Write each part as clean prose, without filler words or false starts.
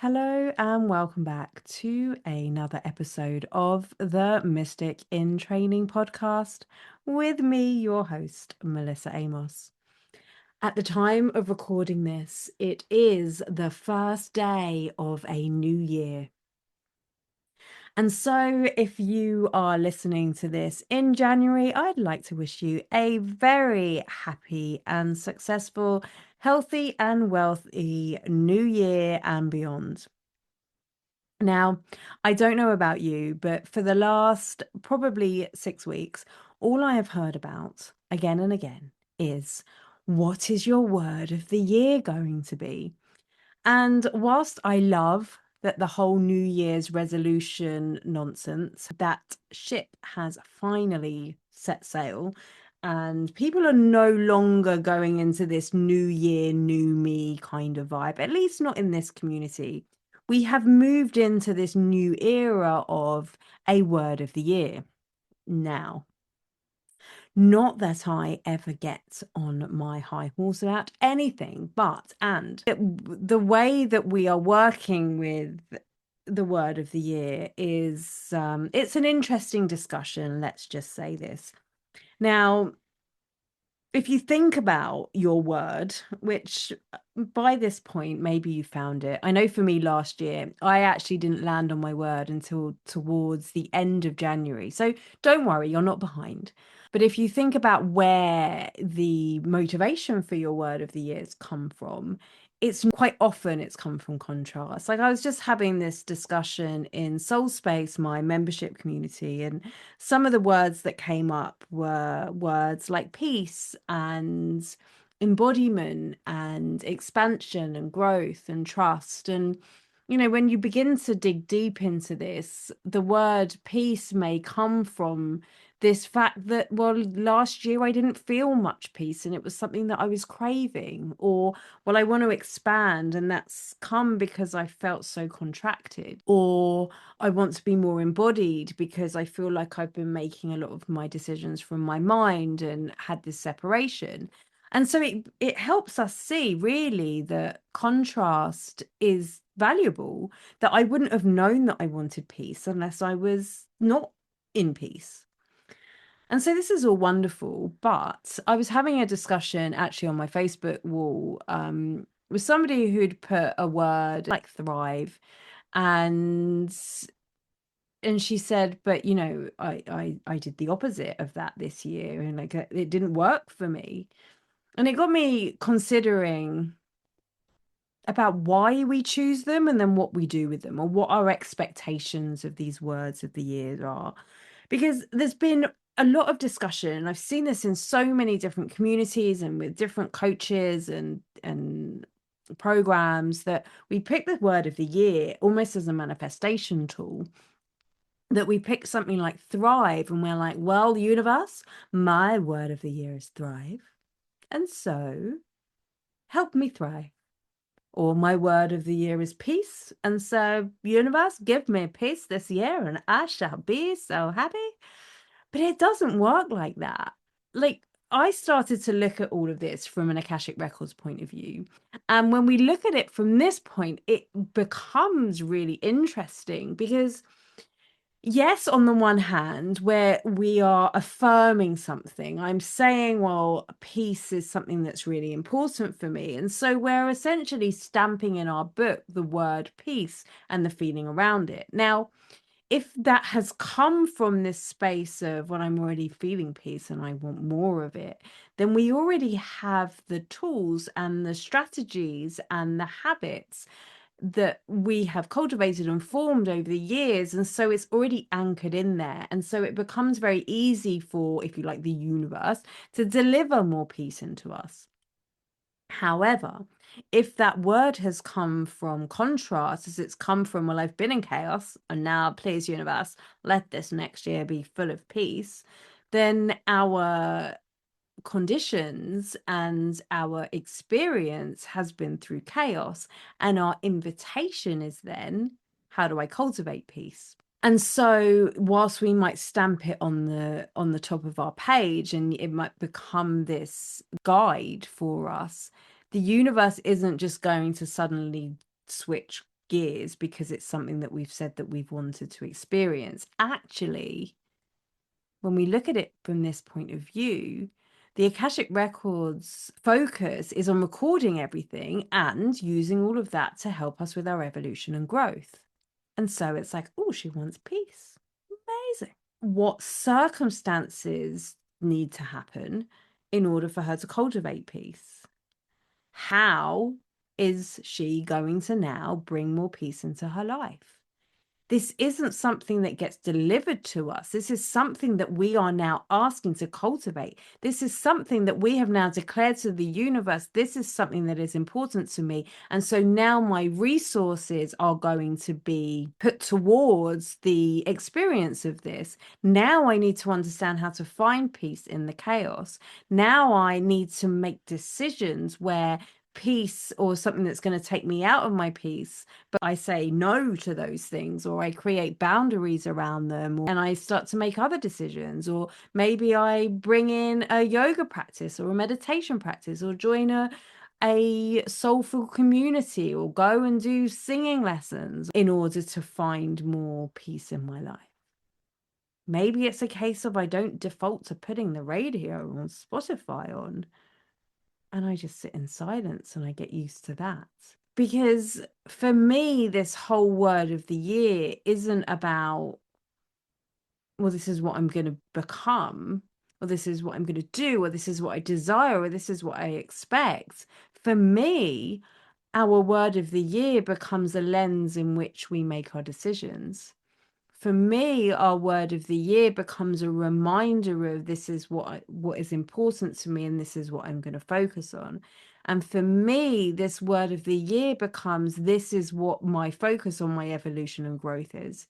Hello and welcome back to another episode of the Mystic in Training podcast with me, your host, Melissa Amos. At the time of recording this, it is the first day of a new year. And so, if you are listening to this in January, I'd like to wish you a very happy and successful, healthy and wealthy new year and beyond. Now, I don't know about you, but for the last probably 6 weeks, all I have heard about again and again is what is your word of the year going to be? And whilst I love that the whole New Year's resolution nonsense, that ship has finally set sail and people are no longer going into this new year, new me kind of vibe, at least not in this community. We have moved into this new era of a word of the year now. Not that I ever get on my high horse about anything, but the way that we are working with the word of the year is it's an interesting discussion. Let's just say this. Now, if you think about your word, which by this point, maybe you found it. I know for me last year, I actually didn't land on my word until towards the end of January. So don't worry, you're not behind. But if you think about where the motivation for your word of the years come from, it's quite often it's come from contrast. Like I was just having this discussion in Soul Space, my membership community, and some of the words that came up were words like peace and embodiment and expansion and growth and trust. And, when you begin to dig deep into this, the word peace may come from this fact that, well, last year I didn't feel much peace and it was something that I was craving, or, well, I want to expand and that's come because I felt so contracted, or I want to be more embodied because I feel like I've been making a lot of my decisions from my mind and had this separation. And so it helps us see really that contrast is valuable, that I wouldn't have known that I wanted peace unless I was not in peace. And so this is all wonderful, but I was having a discussion actually on my Facebook wall with somebody who'd put a word like thrive, and she said, but I did the opposite of that this year, and like it didn't work for me. And it got me considering about why we choose them and then what we do with them, or what our expectations of these words of the year are. Because there's been a lot of discussion, and I've seen this in so many different communities and with different coaches and programs, that we pick the word of the year almost as a manifestation tool. That we pick something like thrive and we're like, well, universe, my word of the year is thrive. And so help me thrive. Or my word of the year is peace. And so, universe, give me peace this year and I shall be so happy. But it doesn't work like that. Like, I started to look at all of this from an Akashic Records point of view. And when we look at it from this point, it becomes really interesting because yes, on the one hand, where we are affirming something, I'm saying, well, peace is something that's really important for me. And so we're essentially stamping in our book the word peace and the feeling around it. Now, if that has come from this space of, well, I'm already feeling peace and I want more of it, then we already have the tools and the strategies and the habits that we have cultivated and formed over the years. And so it's already anchored in there. And so it becomes very easy for, if you like, the universe to deliver more peace into us. However, if that word has come from contrast, as it's come from, well, I've been in chaos and now, please, universe, let this next year be full of peace, then our conditions and our experience has been through chaos, and our invitation is then, how do I cultivate peace? And so whilst we might stamp it on the top of our page and it might become this guide for us, the universe isn't just going to suddenly switch gears because it's something that we've said that we've wanted to experience. Actually, when we look at it from this point of view, the Akashic Records focus is on recording everything and using all of that to help us with our evolution and growth. And so it's like, oh, she wants peace. Amazing. What circumstances need to happen in order for her to cultivate peace? How is she going to now bring more peace into her life? This isn't something that gets delivered to us. This is something that we are now asking to cultivate. This is something that we have now declared to the universe. This is something that is important to me. And so now my resources are going to be put towards the experience of this. Now I need to understand how to find peace in the chaos. Now I need to make decisions where peace or something that's going to take me out of my peace, but I say no to those things, or I create boundaries around them, and I start to make other decisions, or maybe I bring in a yoga practice or a meditation practice, or join a soulful community, or go and do singing lessons in order to find more peace in my life. Maybe it's a case of I don't default to putting the radio on Spotify on, and I just sit in silence and I get used to that. Because for me, this whole word of the year isn't about, well, this is what I'm going to become, or this is what I'm going to do, or this is what I desire, or this is what I expect. For me, our word of the year becomes a lens in which we make our decisions. For me, our word of the year becomes a reminder of this is what is important to me, and this is what I'm going to focus on. And for me, this word of the year becomes this is what my focus on my evolution and growth is.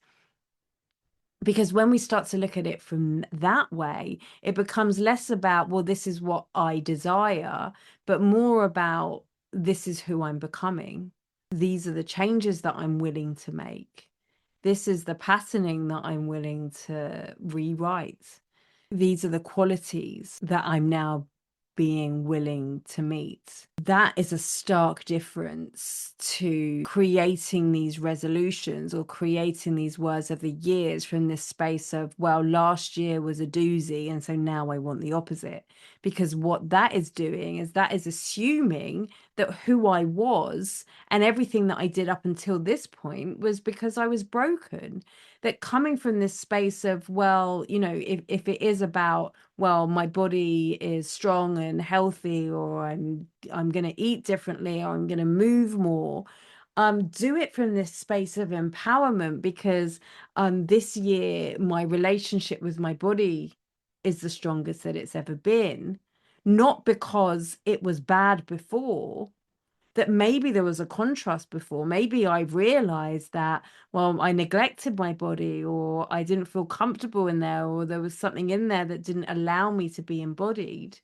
Because when we start to look at it from that way, it becomes less about, well, this is what I desire, but more about this is who I'm becoming. These are the changes that I'm willing to make. This is the patterning that I'm willing to rewrite. These are the qualities that I'm now being willing to meet. That is a stark difference to creating these resolutions or creating these words of the years from this space of, well, last year was a doozy, and so now I want the opposite. Because what that is doing is that is assuming that who I was and everything that I did up until this point was because I was broken. That coming from this space of, well, you know, if it is about, well, my body is strong and healthy, or I'm going to eat differently, or I'm going to move more, do it from this space of empowerment, because this year my relationship with my body is the strongest that it's ever been, not because it was bad before, that maybe there was a contrast before. Maybe I realized that, well, I neglected my body, or I didn't feel comfortable in there, or there was something in there that didn't allow me to be embodied.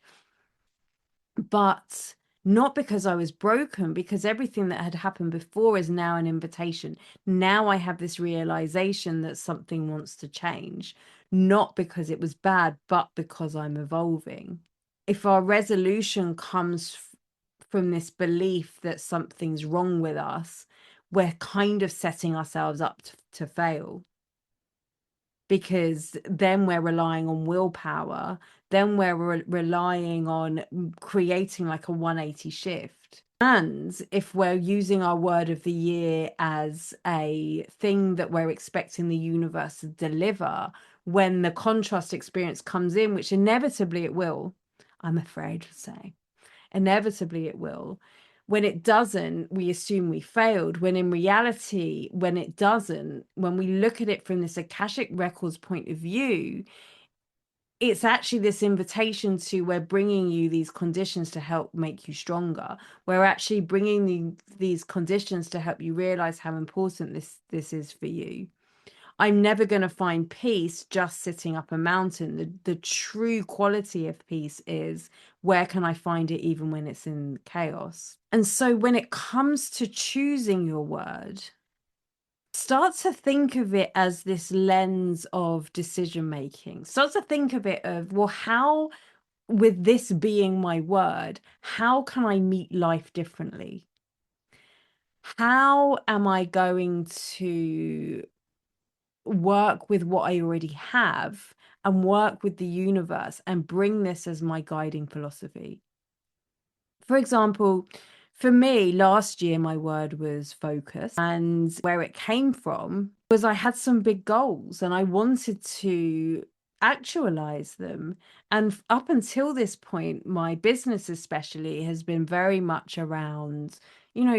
But not because I was broken, because everything that had happened before is now an invitation. Now I have this realization that something wants to change, not because it was bad, but because I'm evolving. If our resolution comes from this belief that something's wrong with us, we're kind of setting ourselves up to fail. Because then we're relying on willpower, then we're relying on creating like a 180 shift. And if we're using our word of the year as a thing that we're expecting the universe to deliver, when the contrast experience comes in, which inevitably it will, I'm afraid to say, inevitably it will. When it doesn't, we assume we failed, when in reality, when it doesn't, when we look at it from this Akashic Records point of view, it's actually this invitation to, we're bringing you these conditions to help make you stronger. We're actually bringing these conditions to help you realize how important this is for you. I'm never going to find peace just sitting up a mountain. The true quality of peace is, where can I find it even when it's in chaos? And so when it comes to choosing your word, start to think of it as this lens of decision making. Start to think of it of, well, how, with this being my word, how can I meet life differently? how am I going to work with what I already have and work with the universe and bring this as my guiding philosophy? For example, for me, last year, my word was focus. And where it came from was I had some big goals and I wanted to actualize them. And up until this point, my business especially has been very much around,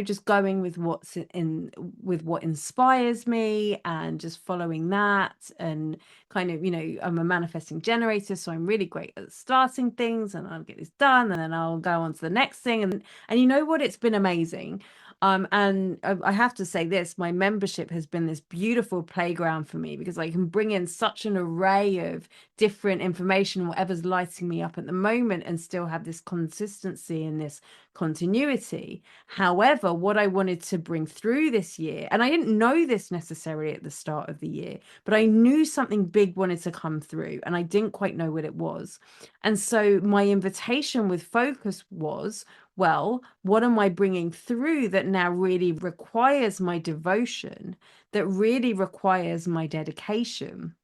just going with with what inspires me and just following that. And kind of, I'm a manifesting generator, so I'm really great at starting things and I'll get this done and then I'll go on to the next thing. And you know what? It's been amazing. And I have to say this, my membership has been this beautiful playground for me because I can bring in such an array of different information, whatever's lighting me up at the moment, and still have this consistency and this continuity. However, what I wanted to bring through this year, and I didn't know this necessarily at the start of the year, but I knew something big wanted to come through and I didn't quite know what it was. And so my invitation with focus was, well, what am I bringing through that now really requires my devotion, that really requires my dedication?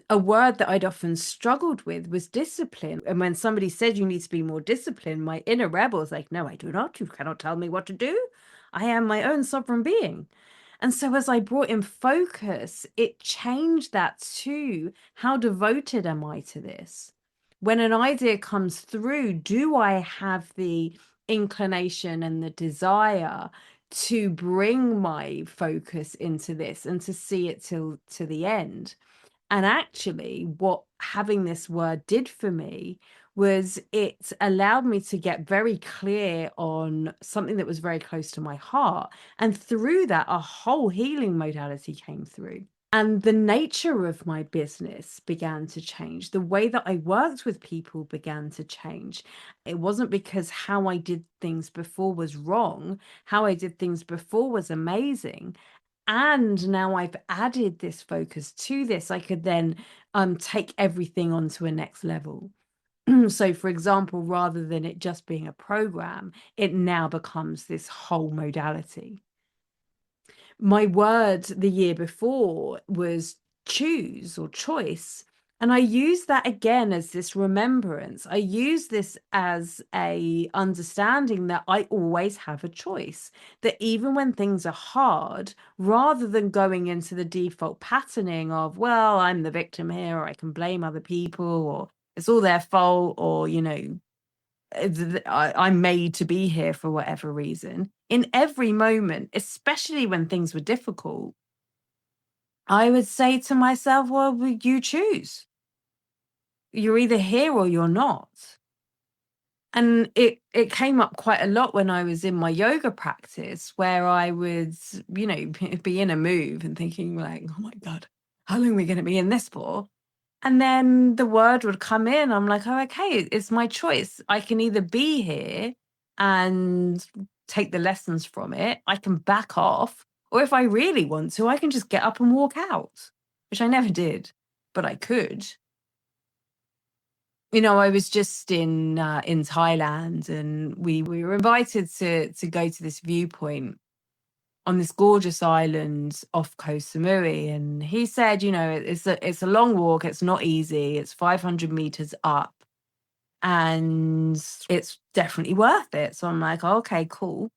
A word that I'd often struggled with was discipline. And when somebody said you need to be more disciplined, my inner rebel was like, no, I do not. You cannot tell me what to do. I am my own sovereign being. And so as I brought in focus, it changed that to how devoted am I to this? When an idea comes through, do I have the inclination and the desire to bring my focus into this and to see it till to the end? And actually, what having this word did for me was it allowed me to get very clear on something that was very close to my heart. And through that, a whole healing modality came through. And the nature of my business began to change. The way that I worked with people began to change. It wasn't because how I did things before was wrong. How I did things before was amazing. And now I've added this focus to this, I could then take everything onto a next level. So, for example, rather than it just being a program, it now becomes this whole modality. My word the year before was choose or choice. And I use that again as this remembrance. I use this as a understanding that I always have a choice, that even when things are hard, rather than going into the default patterning of, well, I'm the victim here, or I can blame other people, or it's all their fault, or, I'm made to be here for whatever reason. In every moment, especially when things were difficult, I would say to myself, well, you choose. You're either here or you're not. And it came up quite a lot when I was in my yoga practice where I would, be in a move and thinking like, oh my God, how long are we going to be in this for? And then the word would come in. I'm like, oh, okay, it's my choice. I can either be here and take the lessons from it. I can back off. Or if I really want to, I can just get up and walk out, which I never did, but I could. I was just in Thailand and we were invited to go to this viewpoint on this gorgeous island off Koh Samui. And he said, it's a long walk. It's not easy. It's 500 meters up and it's definitely worth it. So I'm like, okay, cool.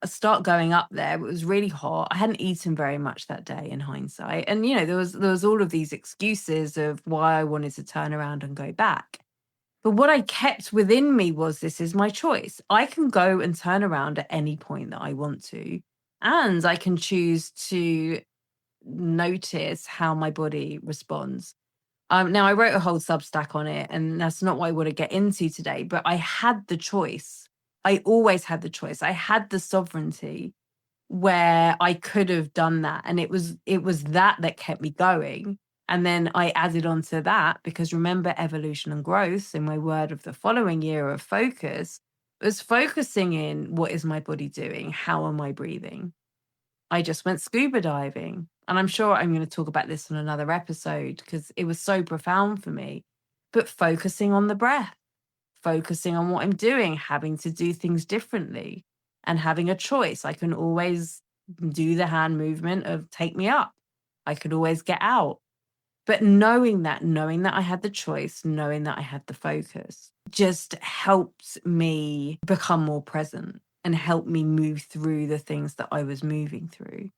I start going up there. It was really hot. I hadn't eaten very much that day in hindsight. And, there was all of these excuses of why I wanted to turn around and go back. But what I kept within me was this is my choice. I can go and turn around at any point that I want to. And I can choose to notice how my body responds. Now, I wrote a whole Substack on it, and that's not what I want to get into today, but I had the choice. I always had the choice. I had the sovereignty where I could have done that. And it was that kept me going. And then I added on to that because remember evolution and growth in my word of the following year of focus was focusing in what is my body doing? How am I breathing? I just went scuba diving. And I'm sure I'm going to talk about this on another episode because it was so profound for me. But focusing on the breath, focusing on what I'm doing, having to do things differently. and having a choice. I can always do the hand movement of take me up. I could always get out. But knowing that I had the choice, knowing that I had the focus, just helps me become more present and help me move through the things that I was moving through.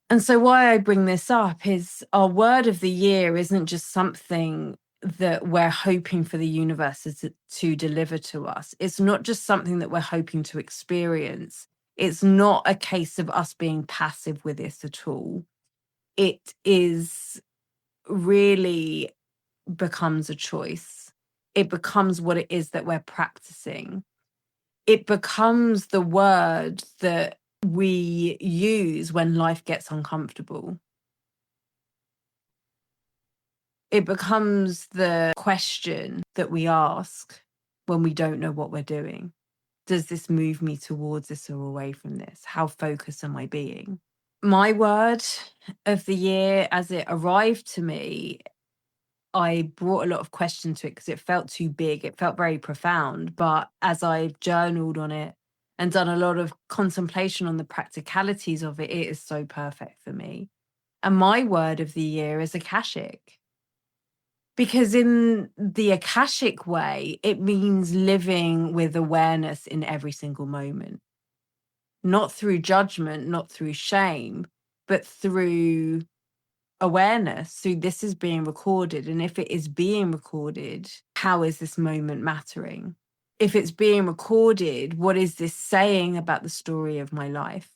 And so why I bring this up is our word of the year isn't just something that we're hoping for the universe to deliver to us. It's not just something that we're hoping to experience. It's not a case of us being passive with this at all. It is really becomes a choice. It becomes what it is that we're practicing. It becomes the word that we use when life gets uncomfortable. It becomes the question that we ask when we don't know what we're doing. Does this move me towards this or away from this? How focused am I being? My word of the year, as it arrived to me, I brought a lot of question to it because it felt too big. It felt very profound. But as I've journaled on it and done a lot of contemplation on the practicalities of it, it is so perfect for me. And my word of the year is Akashic. Because in the Akashic way, it means living with awareness in every single moment, not through judgment, not through shame, but through awareness. So this is being recorded. And if it is being recorded, how is this moment mattering? If it's being recorded, what is this saying about the story of my life?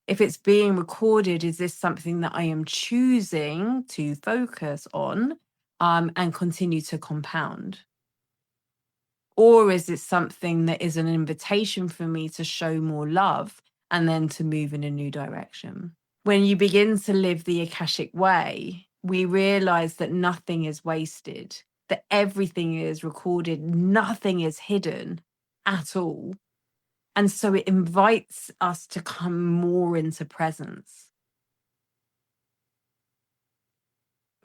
If it's being recorded, is this something that I am choosing to focus on and continue to compound? Or is it something that is an invitation for me to show more love and then to move in a new direction? When you begin to live the Akashic way, we realize that nothing is wasted, that everything is recorded, nothing is hidden at all. And so it invites us to come more into presence.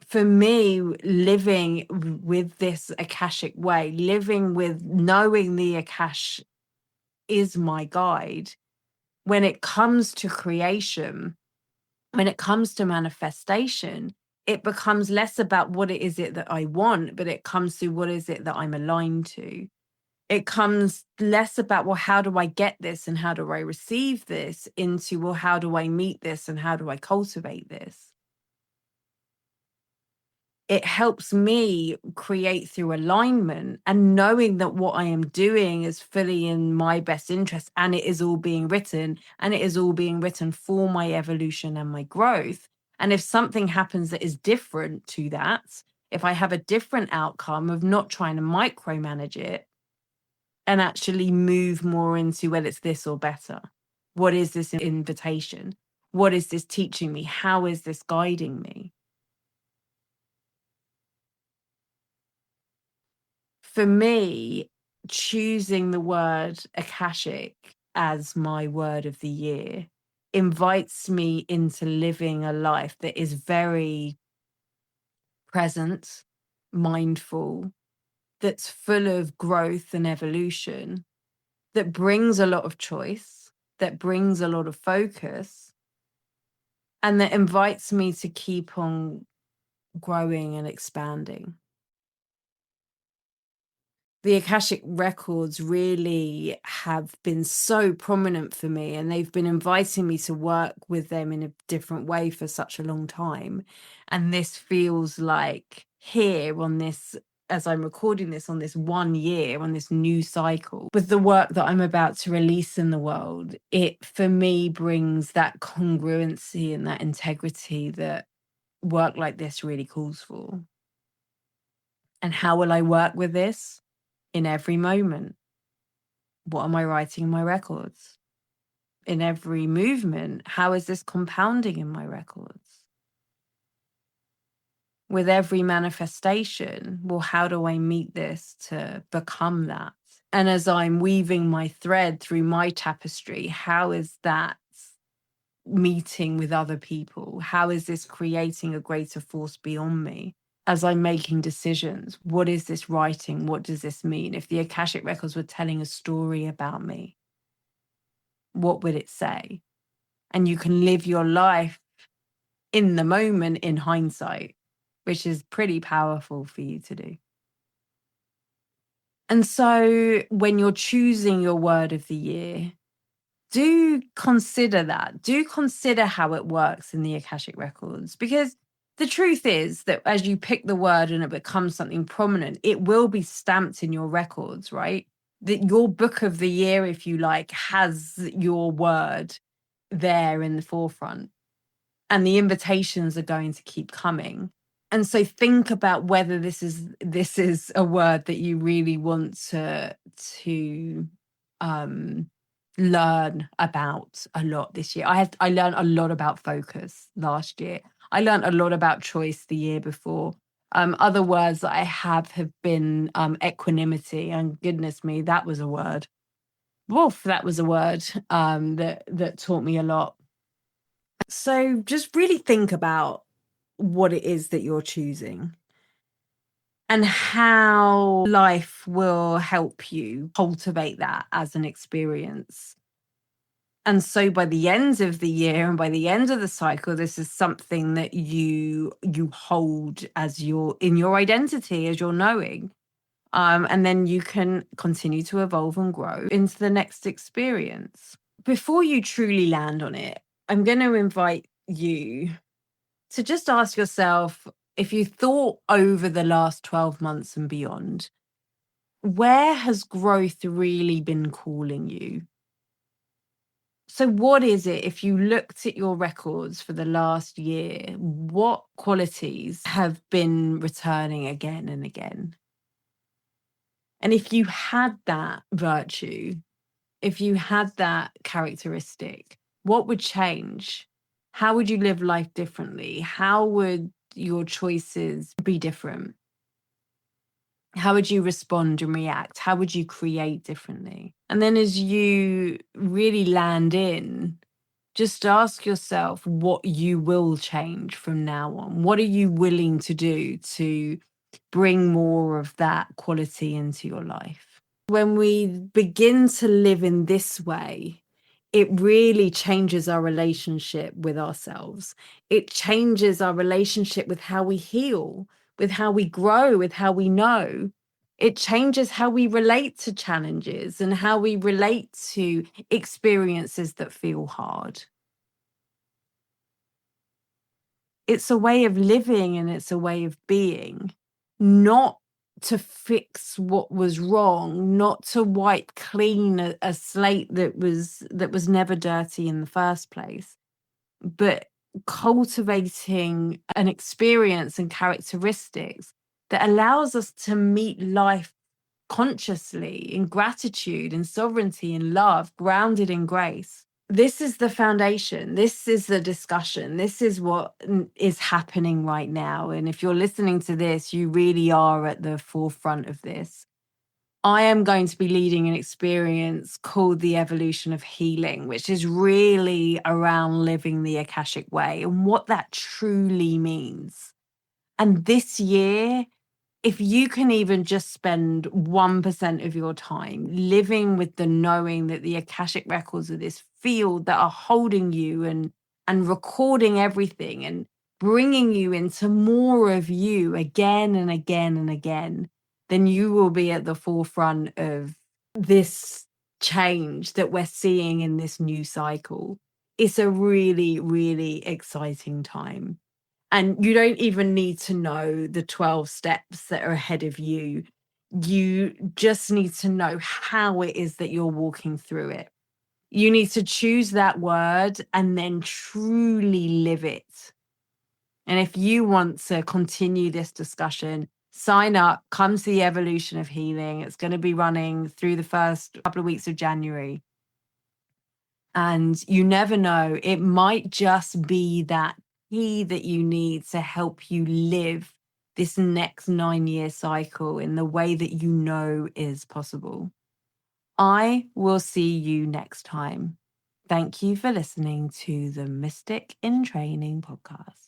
For me, living with this Akashic way, living with knowing the Akash is my guide, when it comes to creation, when it comes to manifestation, it becomes less about what it is that I want, but it comes to what is it that I'm aligned to. It comes less about, well, how do I get this and how do I receive this, into, well, how do I meet this and how do I cultivate this? It helps me create through alignment and knowing that what I am doing is fully in my best interest, and it is all being written, and it is all being written for my evolution and my growth. And if something happens that is different to that, if I have a different outcome, of not trying to micromanage it and actually move more into, well, it's this or better. What is this invitation? What is this teaching me? How is this guiding me? For me, choosing the word Akashic as my word of the year invites me into living a life that is very present, mindful, that's full of growth and evolution, that brings a lot of choice, that brings a lot of focus, and that invites me to keep on growing and expanding. The Akashic Records really have been so prominent for me, and they've been inviting me to work with them in a different way for such a long time. And this feels like here on this, as I'm recording this, on this 1 year, on this new cycle, with the work that I'm about to release in the world, it for me brings that congruency and that integrity that work like this really calls for. And how will I work with this? In every moment. What am I writing in my records? In every movement, how is this compounding in my records? With every manifestation, well, how do I meet this to become that? And as I'm weaving my thread through my tapestry, how is that meeting with other people? How is this creating a greater force beyond me? As I'm making decisions, what is this writing? What does this mean? If the Akashic Records were telling a story about me, what would it say? And you can live your life in the moment in hindsight, which is pretty powerful for you to do. And so when you're choosing your word of the year, do consider that. Do consider how it works in the Akashic Records, because the truth is that as you pick the word and it becomes something prominent, it will be stamped in your records, right? That your book of the year, if you like, has your word there in the forefront, and the invitations are going to keep coming. And so think about whether this is a word that you really want to learn about a lot this year. I learned a lot about focus last year. I learned a lot about choice the year before. Other words that I have been equanimity, and goodness me, that was a word. Woof, that was a word that taught me a lot. So just really think about what it is that you're choosing and how life will help you cultivate that as an experience. And so by the end of the year and by the end of the cycle, this is something that you hold as your in your identity, as your knowing. And then you can continue to evolve and grow into the next experience. Before you truly land on it, I'm going to invite you to just ask yourself, if you thought over the last 12 months and beyond, where has growth really been calling you? So, what is it, if you looked at your records for the last year, what qualities have been returning again and again? And if you had that virtue, if you had that characteristic, what would change? How would you live life differently? How would your choices be different? How would you respond and react? How would you create differently? And then as you really land in, just ask yourself what you will change from now on. What are you willing to do to bring more of that quality into your life? When we begin to live in this way, it really changes our relationship with ourselves. It changes our relationship with how we heal, with how we grow, with how we know. It changes how we relate to challenges and how we relate to experiences that feel hard. It's a way of living and it's a way of being, not to fix what was wrong, not to wipe clean a slate that was never dirty in the first place, but cultivating an experience and characteristics that allows us to meet life consciously in gratitude and sovereignty and love, grounded in grace. This is the foundation. This is the discussion. This is what is happening right now. And if you're listening to this, you really are at the forefront of this. I am going to be leading an experience called the Evolution of Healing, which is really around living the Akashic Way and what that truly means. And this year, if you can even just spend 1% of your time living with the knowing that the Akashic records are this field that are holding you and recording everything and bringing you into more of you again and again and again, then you will be at the forefront of this change that we're seeing in this new cycle. It's a really, really exciting time. And you don't even need to know the 12 steps that are ahead of you. You just need to know how it is that you're walking through it. You need to choose that word and then truly live it. And if you want to continue this discussion, sign up, come to the Evolution of Healing. It's going to be running through the first couple of weeks of January. And you never know, it might just be that key that you need to help you live this next 9-year cycle in the way that you know is possible. I will see you next time. Thank you for listening to the Mystic in Training podcast.